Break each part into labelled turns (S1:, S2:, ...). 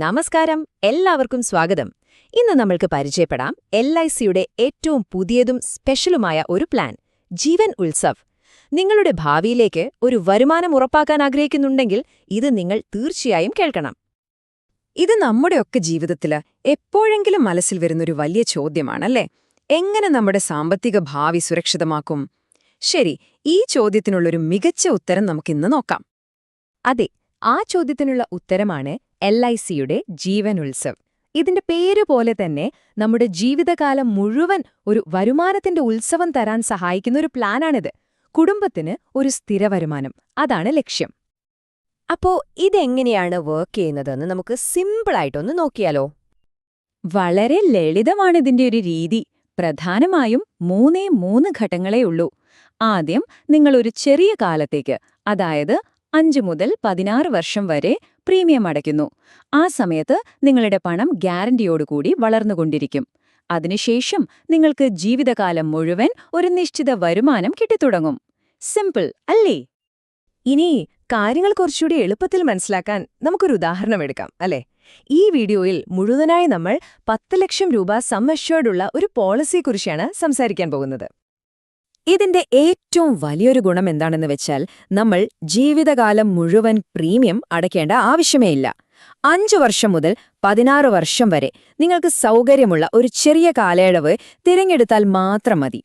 S1: നമസ്കാരം, എല്ലാവർക്കും സ്വാഗതം. ഇന്ന് നമ്മൾക്ക് പരിചയപ്പെടാം LICയുടെ ഏറ്റവും പുതിയതും സ്പെഷ്യലുമായ ഒരു പ്ലാൻ, ജീവൻ ഉത്സവ്. നിങ്ങളുടെ ഭാവിയിലേക്ക് ഒരു വരുമാനം ഉറപ്പാക്കാൻ ആഗ്രഹിക്കുന്നുണ്ടെങ്കിൽ ഇത് നിങ്ങൾ തീർച്ചയായും കേൾക്കണം.
S2: ഇത് നമ്മുടെയൊക്കെ ജീവിതത്തില് എപ്പോഴെങ്കിലും മനസ്സിൽ വരുന്നൊരു വലിയ ചോദ്യമാണല്ലേ? എങ്ങനെ നമ്മുടെ സാമ്പത്തിക ഭാവി സുരക്ഷിതമാക്കും? ശരി, ഈ ചോദ്യത്തിനുള്ളൊരു മികച്ച ഉത്തരം നമുക്കിന്ന് നോക്കാം.
S1: അതെ, ആ ചോദ്യത്തിനുള്ള ഉത്തരമാണ് LICയുടെ ജീവൻ ഉത്സവ്. ഇതിന്റെ പേര് പോലെ തന്നെ നമ്മുടെ ജീവിതകാലം മുഴുവൻ ഒരു വരുമാനത്തിന്റെ ഉത്സവം തരാൻ സഹായിക്കുന്ന ഒരു പ്ലാനാണിത്. കുടുംബത്തിന് ഒരു സ്ഥിര വരുമാനം, അതാണ് ലക്ഷ്യം. അപ്പോ ഇതെങ്ങനെയാണ് വർക്ക് ചെയ്യുന്നതെന്ന് നമുക്ക് സിമ്പിളായിട്ടൊന്ന് നോക്കിയാലോ?
S2: വളരെ ലളിതമാണിതിന്റെ ഒരു രീതി. പ്രധാനമായും മൂന്ന് ഘട്ടങ്ങളേ ഉള്ളൂ. ആദ്യം നിങ്ങളൊരു ചെറിയ കാലത്തേക്ക്, അതായത് 5 മുതൽ 16 വർഷം വരെ പ്രീമിയം അടയ്ക്കുന്നു. ആ സമയത്ത് നിങ്ങളുടെ പണം ഗ്യാരണ്ടിയോടുകൂടി വളർന്നുകൊണ്ടിരിക്കും. അതിനുശേഷം നിങ്ങൾക്ക് ജീവിതകാലം മുഴുവൻ ഒരു നിശ്ചിത വരുമാനം കിട്ടിത്തുടങ്ങും. സിമ്പിൾ അല്ലേ?
S1: ഇനി കാര്യങ്ങൾ കുറച്ചുകൂടി എളുപ്പത്തിൽ മനസ്സിലാക്കാൻ നമുക്കൊരു ഉദാഹരണം എടുക്കാം, അല്ലേ? ഈ വീഡിയോയിൽ മുഴുവനായി നമ്മൾ 10 ലക്ഷം രൂപ സം അഷ്വേർഡുള്ള ഒരു പോളിസിയെക്കുറിച്ചാണ് സംസാരിക്കാൻ പോകുന്നത്. ഇതിന്റെ ഏറ്റവും വലിയൊരു ഗുണം എന്താണെന്ന് വെച്ചാൽ, നമ്മൾ ജീവിതകാലം മുഴുവൻ പ്രീമിയം അടയ്ക്കേണ്ട ആവശ്യമേ ഇല്ല. 5 വർഷം മുതൽ 16 വർഷം വരെ നിങ്ങൾക്ക് സൗകര്യമുള്ള ഒരു ചെറിയ കാലയളവ് തിരഞ്ഞെടുത്താൽ മാത്രം മതി.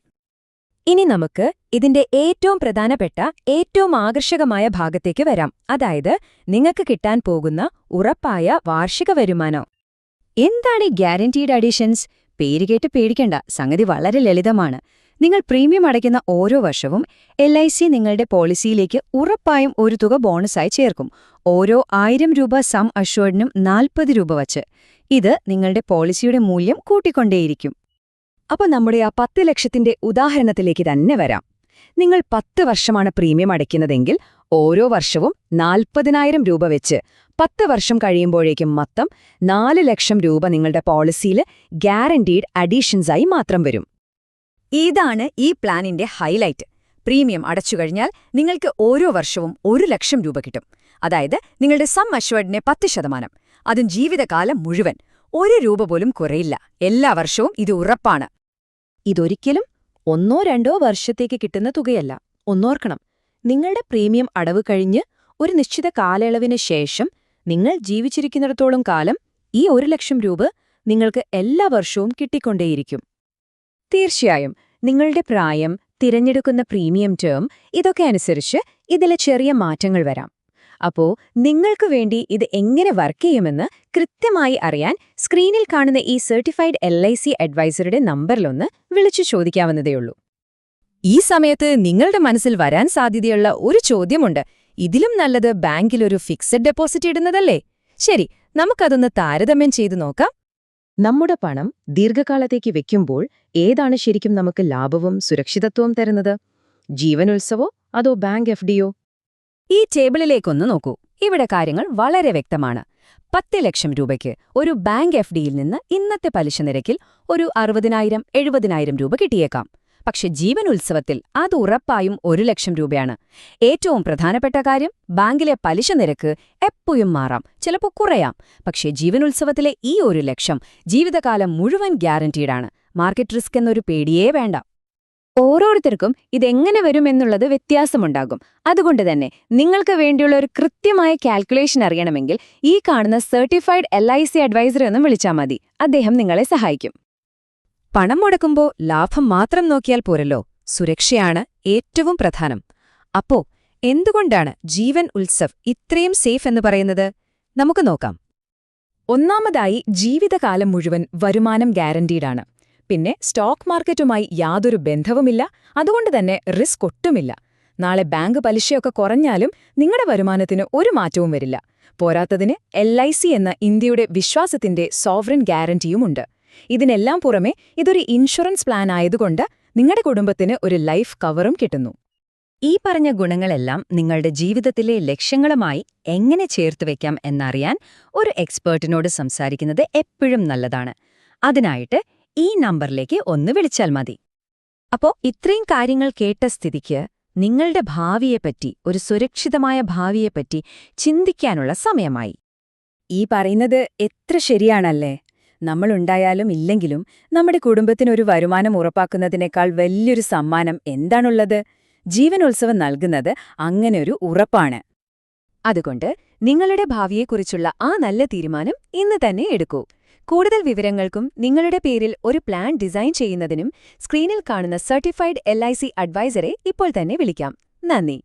S1: ഇനി നമുക്ക് ഇതിന്റെ ഏറ്റവും പ്രധാനപ്പെട്ട, ഏറ്റവും ആകർഷകമായ ഭാഗത്തേക്ക് വരാം. അതായത് നിങ്ങൾക്ക് കിട്ടാൻ പോകുന്ന ഉറപ്പായ വാർഷിക വരുമാനം. എന്താണ് ഈ ഗ്യാരണ്ടീഡ് അഡീഷൻസ്? പേര് കേട്ട് പേടിക്കേണ്ട, സംഗതി വളരെ ലളിതമാണ്. നിങ്ങൾ പ്രീമിയം അടയ്ക്കുന്ന ഓരോ വർഷവും LIC നിങ്ങളുടെ പോളിസിയിലേക്ക് ഉറപ്പായും ഒരു തുക ബോണസായി ചേർക്കും. ഓരോ 1000 രൂപ സം അഷ്വേർഡിനും 40 രൂപ വച്ച്. ഇത് നിങ്ങളുടെ പോളിസിയുടെ മൂല്യം കൂട്ടിക്കൊണ്ടേയിരിക്കും. അപ്പോൾ നമ്മുടെ ആ 10 ലക്ഷത്തിന്റെ ഉദാഹരണത്തിലേക്ക് തന്നെ വരാം. നിങ്ങൾ 10 വർഷമാണ് പ്രീമിയം അടയ്ക്കുന്നതെങ്കിൽ ഓരോ വർഷവും 40,000 രൂപ വെച്ച് 10 വർഷം കഴിയുമ്പോഴേക്കും മൊത്തം 4 ലക്ഷം രൂപ നിങ്ങളുടെ പോളിസിയിൽ ഗ്യാരണ്ടീഡ് അഡീഷൻസായി മാത്രം വരും. ഇതാണ് ഈ പ്ലാനിന്റെ ഹൈലൈറ്റ്. പ്രീമിയം അടച്ചുകഴിഞ്ഞാൽ നിങ്ങൾക്ക് ഓരോ വർഷവും 1 ലക്ഷം രൂപ കിട്ടും. അതായത് നിങ്ങളുടെ സം അഷ്വേർഡിന്റെ 10%. അതും ജീവിതകാലം മുഴുവൻ. 1 രൂപ പോലും കുറയില്ല. എല്ലാ വർഷവും ഇത് ഉറപ്പാണ്. ഇതൊരിക്കലും 1-2 വർഷത്തേക്ക് കിട്ടുന്ന തുകയല്ല. ഒന്നോർക്കണം, നിങ്ങളുടെ പ്രീമിയം അടവ് കഴിഞ്ഞ് ഒരു നിശ്ചിത കാലയളവിന് ശേഷം നിങ്ങൾ ജീവിച്ചിരിക്കുന്നിടത്തോളം കാലം ഈ 1 ലക്ഷം രൂപ നിങ്ങൾക്ക് എല്ലാ വർഷവും കിട്ടിക്കൊണ്ടേയിരിക്കും. തീർച്ചയായും നിങ്ങളുടെ പ്രായം, തിരഞ്ഞെടുക്കുന്ന പ്രീമിയം ടേം, ഇതൊക്കെ അനുസരിച്ച് ഇതിലെ ചെറിയ മാറ്റങ്ങൾ വരാം. അപ്പോ നിങ്ങൾക്ക് വേണ്ടി ഇത് എങ്ങനെ വർക്ക് ചെയ്യുമെന്ന് കൃത്യമായി അറിയാൻ സ്ക്രീനിൽ കാണുന്ന ഈ സർട്ടിഫൈഡ് LIC അഡ്വൈസറുടെ നമ്പറിലൊന്ന് വിളിച്ചു ചോദിക്കാവുന്നതേയുള്ളൂ. ഈ സമയത്ത് നിങ്ങളുടെ മനസ്സിൽ വരാൻ സാധ്യതയുള്ള ഒരു ചോദ്യമുണ്ട്. ഇതിലും നല്ലത് ബാങ്കിലൊരു ഫിക്സഡ് ഡെപ്പോസിറ്റ് ഇടുന്നതല്ലേ? ശരി, നമുക്കതൊന്ന് താരതമ്യം ചെയ്തു നോക്കാം. നമ്മുടെ പണം ദീർഘകാലത്തേക്ക് വെക്കുമ്പോൾ ഏതാണ് ശരിക്കും നമുക്ക് ലാഭവും സുരക്ഷിതത്വവും തരുന്നത്? ജീവൻ ഉത്സവോ അതോ ബാങ്ക് FDയോ? ഈ ടേബിളിലേക്കൊന്ന് നോക്കൂ. ഇവിടെ കാര്യങ്ങൾ വളരെ വ്യക്തമാണ്. 10 ലക്ഷം രൂപയ്ക്ക് ഒരു ബാങ്ക് FDയിൽ നിന്ന് ഇന്നത്തെ പലിശ നിരക്കിൽ ഒരു 60,000-70,000 രൂപ കിട്ടിയേക്കാം. പക്ഷെ ജീവൻ ഉത്സവത്തിൽ അത് ഉറപ്പായും 1 ലക്ഷം രൂപയാണ്. ഏറ്റവും പ്രധാനപ്പെട്ട കാര്യം, ബാങ്കിലെ പലിശ നിരക്ക് എപ്പോഴും മാറാം, ചിലപ്പോൾ കുറയാം. പക്ഷേ ജീവൻ ഉത്സവത്തിലെ ഈ 1 ലക്ഷം ജീവിതകാലം മുഴുവൻ ഗ്യാരണ്ടീഡാണ്. മാർക്കറ്റ് റിസ്ക് എന്നൊരു പേടിയേ വേണ്ട. ഓരോരുത്തർക്കും ഇതെങ്ങനെ വരുമെന്നുള്ളത് വ്യത്യാസമുണ്ടാകും. അതുകൊണ്ട് തന്നെ നിങ്ങൾക്ക് വേണ്ടിയുള്ള ഒരു കൃത്യമായ കാൽക്കുലേഷൻ അറിയണമെങ്കിൽ ഈ കാണുന്ന സർട്ടിഫൈഡ് LIC അഡ്വൈസറെ ഒന്ന് വിളിച്ചാൽ മതി. അദ്ദേഹം നിങ്ങളെ സഹായിക്കും. പണം മുടക്കുമ്പോൾ ലാഭം മാത്രം നോക്കിയാൽ പോരല്ലോ, സുരക്ഷയാണ് ഏറ്റവും പ്രധാനം. അപ്പോ എന്തുകൊണ്ടാണ് ജീവൻ ഉത്സവ് ഇത്രയും സേഫ് എന്ന് പറയുന്നത്? നമുക്ക് നോക്കാം. ഒന്നാമതായി, ജീവിതകാലം മുഴുവൻ വരുമാനം ഗ്യാരണ്ടീഡാണ്. പിന്നെ സ്റ്റോക്ക് മാർക്കറ്റുമായി യാതൊരു ബന്ധവുമില്ല. അതുകൊണ്ട് തന്നെ റിസ്ക് ഒട്ടുമില്ല. നാളെ ബാങ്ക് പലിശയൊക്കെ കുറഞ്ഞാലും നിങ്ങളുടെ വരുമാനത്തിന് ഒരു മാറ്റവും വരില്ല. പോരാത്തതിന് LIC എന്ന ഇന്ത്യയുടെ വിശ്വാസത്തിന്റെ സോവറിൻ ഗ്യാരണ്ടിയുമുണ്ട്. ഇതിനെല്ലാം പുറമെ ഇതൊരു ഇൻഷുറൻസ് പ്ലാൻ ആയതുകൊണ്ട് നിങ്ങളുടെ കുടുംബത്തിന് ഒരു ലൈഫ് കവറും കിട്ടുന്നു. ഈ പറഞ്ഞ ഗുണങ്ങളെല്ലാം നിങ്ങളുടെ ജീവിതത്തിലെ ലക്ഷ്യങ്ങളുമായി എങ്ങനെ ചേർത്തുവെക്കാം എന്നറിയാൻ ഒരു എക്സ്പേർട്ടിനോട് സംസാരിക്കുന്നത് എപ്പോഴും നല്ലതാണ്. അതിനായിട്ട് ഈ നമ്പറിലേക്ക് ഒന്ന് വിളിച്ചാൽ മതി. അപ്പോ ഇത്രയും കാര്യങ്ങൾ കേട്ട സ്ഥിതിക്ക് നിങ്ങളുടെ ഭാവിയെപ്പറ്റി, ഒരു സുരക്ഷിതമായ ഭാവിയെപ്പറ്റി ചിന്തിക്കാനുള്ള സമയമായി.
S2: ഈ പറയുന്നത് എത്ര ശരിയാണല്ലേ? നമ്മളുണ്ടായാലും ഇല്ലെങ്കിലും നമ്മുടെ കുടുംബത്തിനൊരു വരുമാനം ഉറപ്പാക്കുന്നതിനേക്കാൾ വലിയൊരു സമ്മാനം എന്താണുള്ളത്? ജീവനോത്സവം നൽകുന്നത് അങ്ങനെയൊരു ഉറപ്പാണ്.
S1: അതുകൊണ്ട് നിങ്ങളുടെ ഭാവിയെക്കുറിച്ചുള്ള ആ നല്ല തീരുമാനം ഇന്ന് തന്നെ എടുക്കൂ. കൂടുതൽ വിവരങ്ങൾക്കും നിങ്ങളുടെ പേരിൽ ഒരു പ്ലാൻ ഡിസൈൻ ചെയ്യുന്നതിനും സ്ക്രീനിൽ കാണുന്ന സർട്ടിഫൈഡ് LIC അഡ്വൈസറെ ഇപ്പോൾ തന്നെ വിളിക്കാം. നന്ദി.